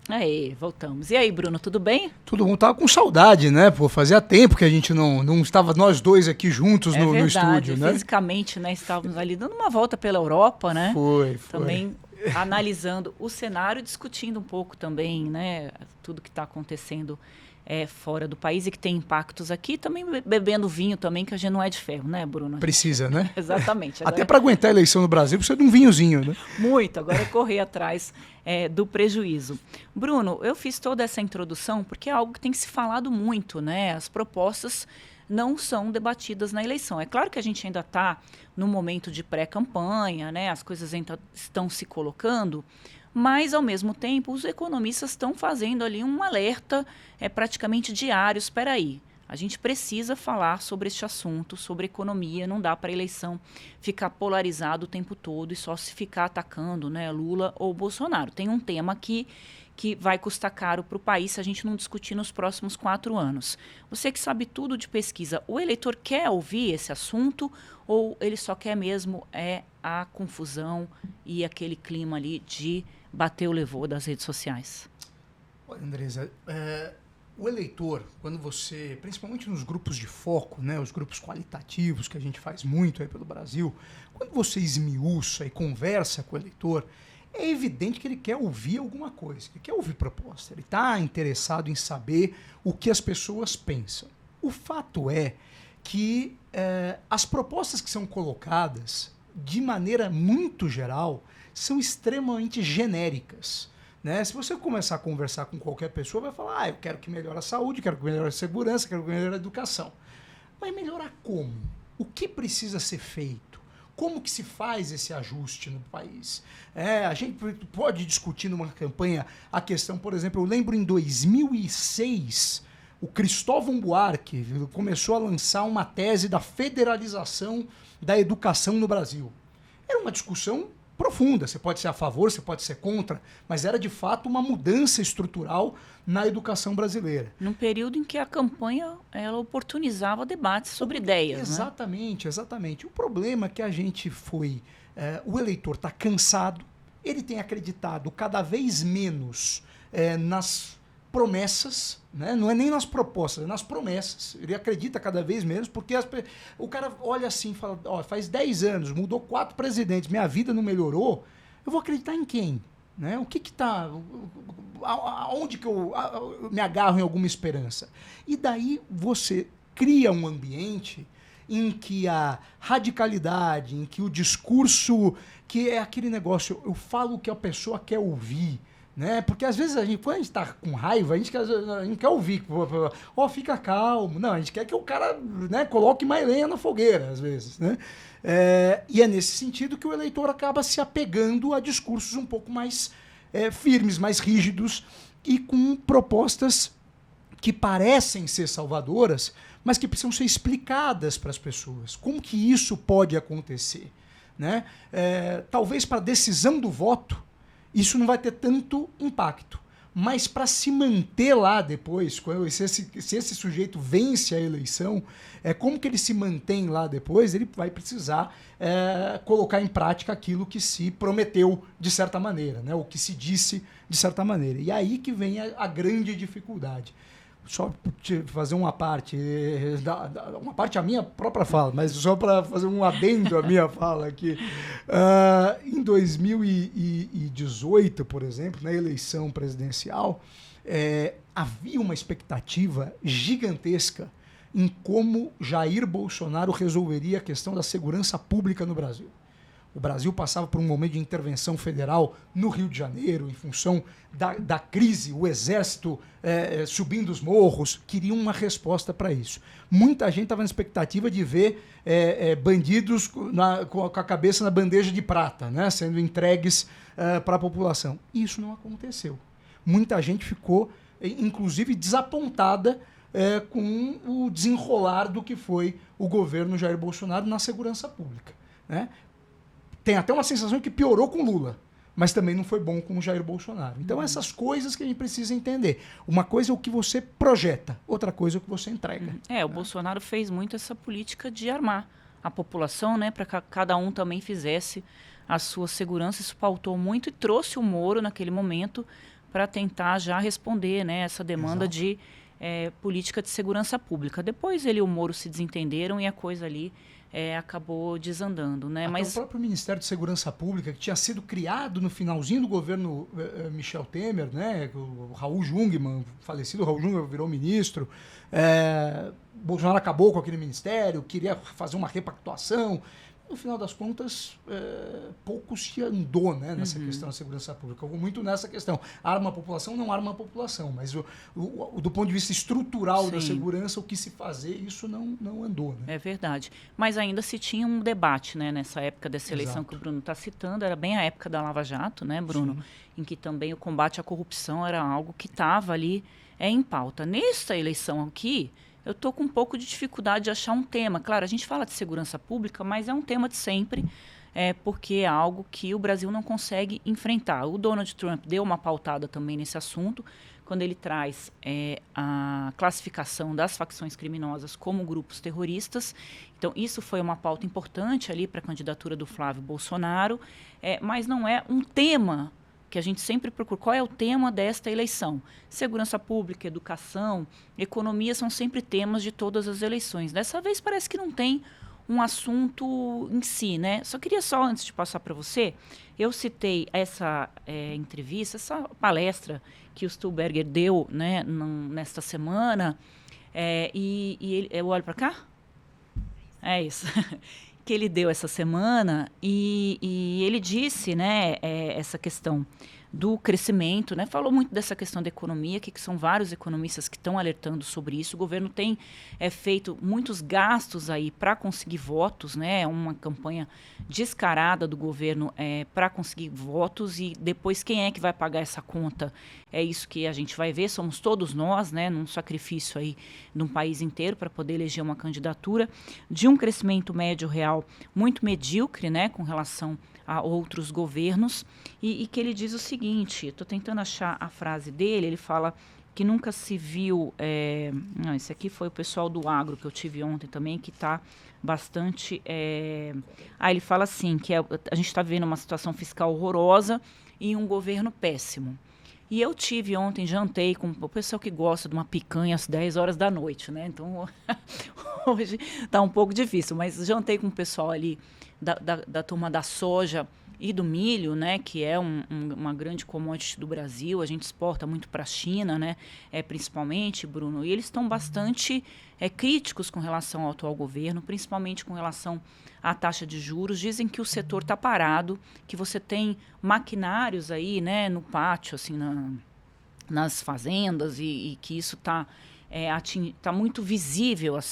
Aí, voltamos. E aí, Bruno, tudo bem? Todo mundo tava com saudade, né? Pô, fazia tempo que a gente não estava nós dois aqui juntos É no verdade, estúdio, né? fisicamente, né? Estávamos ali dando uma volta pela Europa, né? Foi. Também analisando o cenário, discutindo um pouco também, né? Tudo que está acontecendo fora do país e que tem impactos aqui. Também bebendo vinho também, que a gente não é de ferro, né, Bruno? Precisa, né? Exatamente. Até para aguentar a eleição no Brasil, precisa de um vinhozinho, né? Muito, agora é correr atrás do prejuízo. Bruno, eu fiz toda essa introdução porque é algo que tem se falado muito, né? As propostas não são debatidas na eleição. É claro que a gente ainda está no momento de pré-campanha, né? As coisas ainda estão se colocando, mas, ao mesmo tempo, os economistas estão fazendo ali um alerta praticamente diário. Espera aí, a gente precisa falar sobre este assunto, sobre economia. Não dá para a eleição ficar polarizado o tempo todo e só se ficar atacando, né, Lula ou Bolsonaro. Tem um tema aqui que vai custar caro para o país se a gente não discutir nos próximos 4 anos. Você que sabe tudo de pesquisa, o eleitor quer ouvir esse assunto ou ele só quer mesmo a confusão e aquele clima ali de bateu, levou das redes sociais? Olha, Andresa, o eleitor, quando você, principalmente nos grupos de foco, né, os grupos qualitativos que a gente faz muito aí pelo Brasil, quando você esmiuça e conversa com o eleitor, é evidente que ele quer ouvir alguma coisa, ele quer ouvir proposta, ele está interessado em saber o que as pessoas pensam. O fato é que as propostas que são colocadas, de maneira muito geral, são extremamente genéricas. Né? Se você começar a conversar com qualquer pessoa, vai falar, eu quero que melhore a saúde, quero que melhore a segurança, quero que melhore a educação. Mas melhorar como? O que precisa ser feito? Como que se faz esse ajuste no país? A gente pode discutir numa campanha a questão, por exemplo, eu lembro em 2006, o Cristóvão Buarque começou a lançar uma tese da federalização da educação no Brasil. Era uma discussão profunda, você pode ser a favor, você pode ser contra, mas era de fato uma mudança estrutural na educação brasileira. Num período em que a campanha ela oportunizava debates sobre ideias. Exatamente, né? Exatamente. O problema é que a gente o eleitor está cansado, ele tem acreditado cada vez menos nas promessas, né? Não é nem nas propostas, é nas promessas. Ele acredita cada vez menos, porque o cara olha assim e fala, faz 10 anos, mudou 4 presidentes, minha vida não melhorou, eu vou acreditar em quem? Né? O que está... Aonde que eu me agarro em alguma esperança? E daí você cria um ambiente em que a radicalidade, em que o discurso, que é aquele negócio, eu falo o que a pessoa quer ouvir, né? Porque às vezes quando a gente tá com raiva, a gente quer ouvir, fica calmo. Não, a gente quer que o cara, né, coloque mais lenha na fogueira, às vezes, né? E é nesse sentido que o eleitor acaba se apegando a discursos um pouco mais firmes, mais rígidos e com propostas que parecem ser salvadoras, mas que precisam ser explicadas para as pessoas. Como que isso pode acontecer? Né? Talvez para a decisão do voto, isso não vai ter tanto impacto. Mas para se manter lá depois, se esse sujeito vence a eleição, como que ele se mantém lá depois, ele vai precisar colocar em prática aquilo que se prometeu de certa maneira, né? O que se disse de certa maneira. E aí que vem a grande dificuldade. Só fazer uma parte a minha própria fala, mas só para fazer um adendo à minha fala aqui. Em 2018, por exemplo, na eleição presidencial, havia uma expectativa gigantesca em como Jair Bolsonaro resolveria a questão da segurança pública no Brasil. O Brasil passava por um momento de intervenção federal no Rio de Janeiro, em função da crise, o exército subindo os morros, queria uma resposta para isso. Muita gente estava na expectativa de ver bandidos com a cabeça na bandeja de prata, né, sendo entregues para a população. Isso não aconteceu. Muita gente ficou, inclusive, desapontada com o desenrolar do que foi o governo Jair Bolsonaro na segurança pública, né? Tem até uma sensação que piorou com Lula, mas também não foi bom com o Jair Bolsonaro. Então, essas coisas que a gente precisa entender. Uma coisa é o que você projeta, outra coisa é o que você entrega. O Bolsonaro fez muito essa política de armar a população, né, para que cada um também fizesse a sua segurança. Isso pautou muito e trouxe o Moro naquele momento para tentar já responder, né, essa demanda Exato. de política de segurança pública. Depois ele e o Moro se desentenderam e a coisa ali acabou desandando, né? Até Mas o próprio Ministério de Segurança Pública, que tinha sido criado no finalzinho do governo Michel Temer, né? O Raul Jungmann, falecido Raul Jungmann, virou ministro. Bolsonaro acabou com aquele ministério, queria fazer uma repactuação. No final das contas, pouco se andou, né, nessa questão da segurança pública. Muito nessa questão. Arma a população, não arma a população. Mas do ponto de vista estrutural da segurança, o que se fazer, isso não andou. Né? É verdade. Mas ainda se tinha um debate, né, nessa época dessa eleição Exato. que o Bruno está citando. Era bem a época da Lava Jato, né, Bruno? Sim. Em que também o combate à corrupção era algo que estava ali em pauta. Nessa eleição aqui, eu estou com um pouco de dificuldade de achar um tema. Claro, a gente fala de segurança pública, mas é um tema de sempre, porque é algo que o Brasil não consegue enfrentar. O Donald Trump deu uma pautada também nesse assunto, quando ele traz a classificação das facções criminosas como grupos terroristas. Então, isso foi uma pauta importante ali para a candidatura do Flávio Bolsonaro, mas não é um tema que a gente sempre procura. Qual é o tema desta eleição? Segurança pública, educação, economia são sempre temas de todas as eleições. Dessa vez parece que não tem um assunto em si, né? Só queria antes de passar para você, eu citei essa entrevista, essa palestra que o Stuhlberger deu, né, nesta semana, e ele, eu olho para cá? É isso. Que ele deu essa semana e ele disse, né, essa questão do crescimento, né, falou muito dessa questão da economia, que são vários economistas que estão alertando sobre isso. O governo tem feito muitos gastos aí para conseguir votos, né, uma campanha descarada do governo para conseguir votos, e depois quem é que vai pagar essa conta? É isso que a gente vai ver, somos todos nós, né, num sacrifício aí de um país inteiro para poder eleger uma candidatura, de um crescimento médio real muito medíocre, né, com relação a outros governos, e que ele diz o seguinte, estou tentando achar a frase dele, ele fala que nunca se viu, não, esse aqui foi o pessoal do agro que eu tive ontem também, que está bastante, ele fala assim, que a gente está vivendo uma situação fiscal horrorosa e um governo péssimo. E eu tive ontem, jantei com o pessoal que gosta de uma picanha às 10 horas da noite, né? Então, hoje está um pouco difícil, mas jantei com o pessoal ali da turma da soja e do milho, né? Que é uma grande commodity do Brasil. A gente exporta muito para a China, né? Principalmente, Bruno. E eles estão bastante críticos com relação ao atual governo, principalmente com relação à taxa de juros. Dizem que o setor está parado, que você tem maquinários aí, né, no pátio, assim, nas fazendas, e que isso está muito visível, assim,